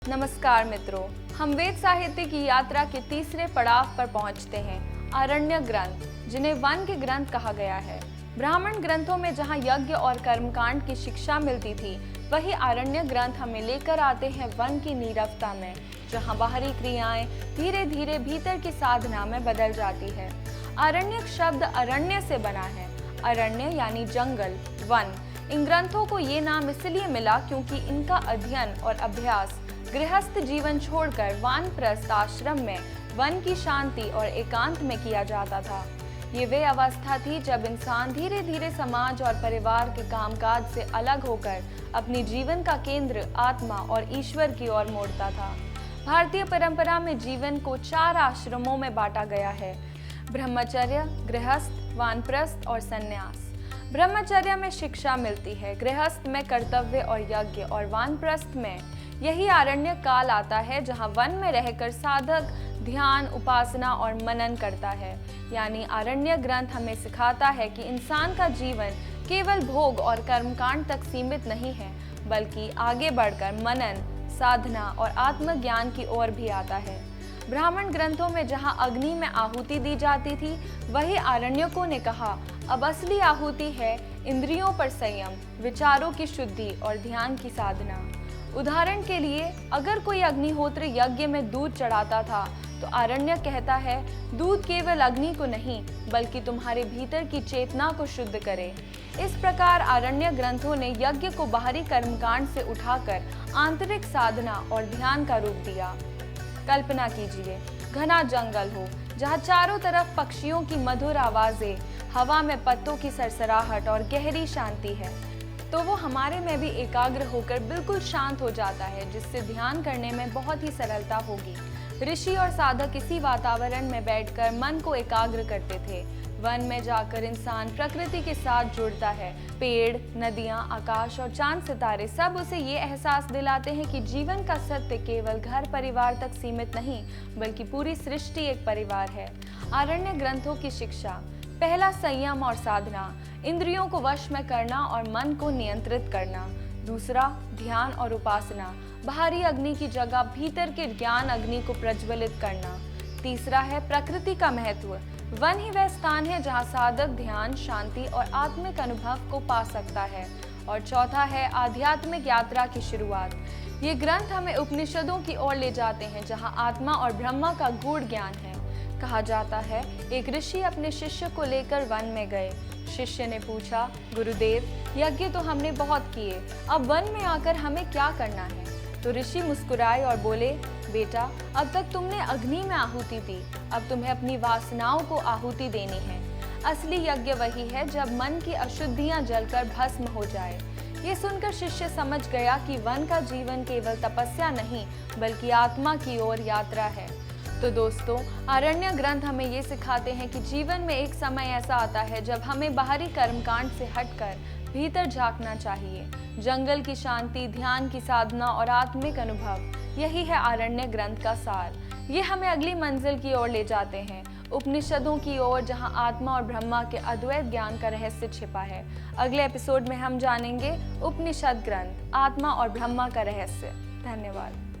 नमस्कार मित्रों, हम वेद साहित्य की यात्रा के तीसरे पड़ाव पर पहुंचते हैं, आरण्य ग्रंथ, जिन्हें वन के ग्रंथ कहा गया है। ब्राह्मण ग्रंथों में जहां यज्ञ और कर्मकांड की शिक्षा मिलती थी, वही आरण्य ग्रंथ हमें लेकर आते हैं वन की नीरवता में, जहां बाहरी क्रियाएं धीरे धीरे भीतर की साधना में बदल जाती है। आरण्यक शब्द अरण्य से बना है। अरण्य यानी जंगल, वन। इन ग्रंथों को ये नाम इसलिए मिला क्योंकि इनका अध्ययन और अभ्यास गृहस्थ जीवन छोड़कर वानप्रस्थ आश्रम में वन की शांति और एकांत में किया जाता था। ये वे अवस्था थी जब इंसान धीरे धीरे समाज और परिवार के कामकाज से अलग होकर अपनी जीवन का केंद्र आत्मा और ईश्वर की ओर मोड़ता था। भारतीय परंपरा में जीवन को 4 आश्रमों में बांटा गया है: ब्रह्मचर्य, गृहस्थ, वानप्रस्थ और संन्यास। ब्रह्मचर्य में शिक्षा मिलती है, गृहस्थ में कर्तव्य और यज्ञ, और वानप्रस्थ में यही आरण्य काल आता है जहां वन में रहकर साधक ध्यान, उपासना और मनन करता है। यानी आरण्य ग्रंथ हमें सिखाता है कि इंसान का जीवन केवल भोग और कर्मकांड तक सीमित नहीं है, बल्कि आगे बढ़कर मनन, साधना और आत्मज्ञान की ओर भी आता है। ब्राह्मण ग्रंथों में जहां अग्नि में आहुति दी जाती थी, वही आरण्यकों ने कहा अब असली आहुति है इंद्रियों पर संयम, विचारों की शुद्धि और ध्यान की साधना। उदाहरण के लिए, अगर कोई अग्निहोत्र यज्ञ में दूध चढ़ाता था, तो आरण्य कहता है दूध केवल अग्नि को नहीं, बल्कि तुम्हारे भीतर की चेतना को शुद्ध करे। इस प्रकार आरण्य ग्रंथों ने यज्ञ को बाहरी कर्मकांड से उठाकर आंतरिक साधना और ध्यान का रूप दिया। कल्पना कीजिए, घना जंगल हो जहाँ चारों तरफ पक्षियों की मधुर आवाजें, हवा में पत्तों की सरसराहट और गहरी शांति है, तो वो हमारे में भी एकाग्र होकर बिल्कुल शांत हो जाता है, जिससे ध्यान करने में बहुत ही सरलता होगी। ऋषि और साधक इसी वातावरण में बैठकर मन को एकाग्र करते थे। वन में जाकर इंसान प्रकृति के साथ जुड़ता है। पेड़, नदियां, आकाश और चांद सितारे सब उसे ये एहसास दिलाते हैं कि जीवन का सत्य केवल घर परिवार तक सीमित नहीं, बल्कि पूरी सृष्टि एक परिवार है। आरण्य ग्रंथों की शिक्षा: पहला, संयम और साधना, इंद्रियों को वश में करना और मन को नियंत्रित करना। दूसरा, ध्यान और उपासना, बाहरी अग्नि की जगह भीतर के ज्ञान अग्नि को प्रज्वलित करना। तीसरा है प्रकृति का महत्व, वन ही वह स्थान है जहाँ साधक ध्यान, शांति और आत्मिक अनुभव को पा सकता है। और चौथा है आध्यात्मिक यात्रा की शुरुआत। ये ग्रंथ हमें उपनिषदों की ओर ले जाते हैं, जहाँ आत्मा और ब्रह्मा का गूढ़ ज्ञान है। कहा जाता है, एक ऋषि अपने शिष्य को लेकर वन में गए। शिष्य ने पूछा, गुरुदेव, यज्ञ तो हमने बहुत किए, अब वन में आकर हमें क्या करना है? तो ऋषि मुस्कुराए और बोले, बेटा, अब तक तुमने अग्नि में आहुति दी, अब तुम्हें अपनी वासनाओं को आहुति देनी है। असली यज्ञ वही है जब मन की अशुद्धियां जलकर भस्म हो जाए। ये सुनकर शिष्य समझ गया कि वन का जीवन केवल तपस्या नहीं, बल्कि आत्मा की ओर यात्रा है। तो दोस्तों, आरण्य ग्रंथ हमें ये सिखाते हैं कि जीवन में एक समय ऐसा आता है जब हमें बाहरी कर्मकांड से हटकर भीतर झांकना चाहिए। जंगल की शांति, ध्यान की साधना और आत्मिक अनुभव, यही है आरण्य ग्रंथ का सार। ये हमें अगली मंजिल की ओर ले जाते हैं, उपनिषदों की ओर, जहां आत्मा और ब्रह्मा के अद्वैत ज्ञान का रहस्य छिपा है। अगले एपिसोड में हम जानेंगे उपनिषद ग्रंथ, आत्मा और ब्रह्मा का रहस्य। धन्यवाद।